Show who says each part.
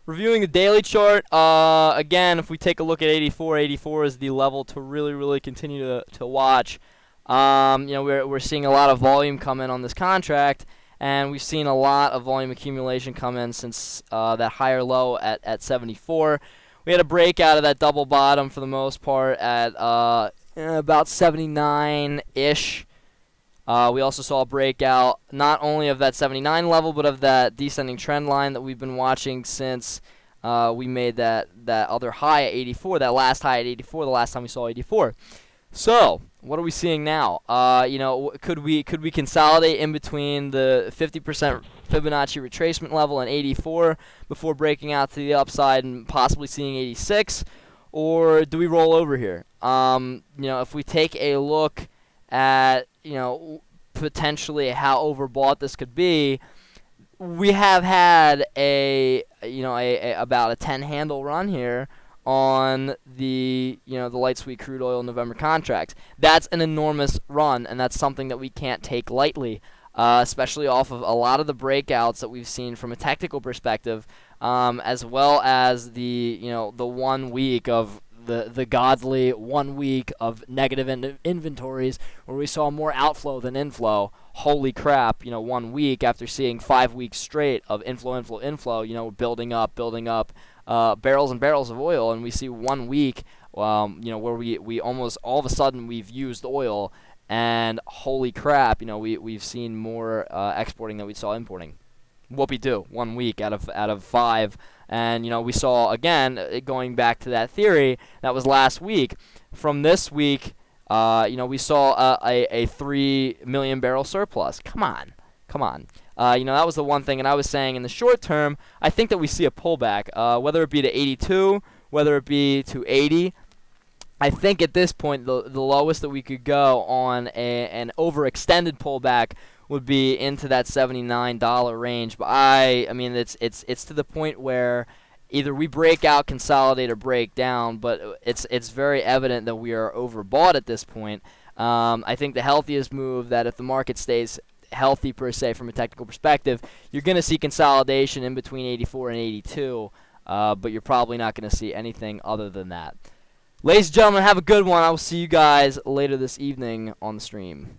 Speaker 1: Reviewing the daily chart, again, if we take a look at 84, 84 is the level to really continue to watch. We're seeing a lot of volume come in on this contract, and we've seen a lot of volume accumulation come in since that higher low at 74. We had a breakout of that double bottom for the most part at about 79-ish. We also saw a breakout not only of that 79 level, but of that descending trend line that we've been watching since we made that other high at 84, that last high at 84, the last time we saw 84. So, what are we seeing now? Could we consolidate in between the 50% Fibonacci retracement level and 84 before breaking out to the upside and possibly seeing 86, or do we roll over here? If we take a look at potentially how overbought this could be, we have had about a 10 handle run here on the Light Sweet Crude Oil November contract. That's an enormous run, and that's something that we can't take lightly, especially off of a lot of the breakouts that we've seen from a technical perspective, as well as the 1 week of the godly 1 week of negative inventories where we saw more outflow than inflow. Holy crap, 1 week after seeing 5 weeks straight of inflow, building up, barrels and barrels of oil, and we see 1 week, where we almost all of a sudden we've used oil, and holy crap, we've seen more exporting than we saw importing. Whoopie-doo, 1 week out of 5. And, we saw, again, going back to that theory, that was last week. From this week, we saw a 3 million barrel surplus. Come on. That was the one thing. And I was saying in the short term, I think that we see a pullback, whether it be to 82, whether it be to 80. I think at this point, the lowest that we could go on an overextended pullback would be into that $79 range. But I mean, it's to the point where either we break out, consolidate, or break down. But it's very evident that we are overbought at this point. I think the healthiest move, that if the market stays healthy per se from a technical perspective, you're going to see consolidation in between 84 and 82. But you're probably not going to see anything other than that. Ladies and gentlemen, have a good one. I will see you guys later this evening on the stream.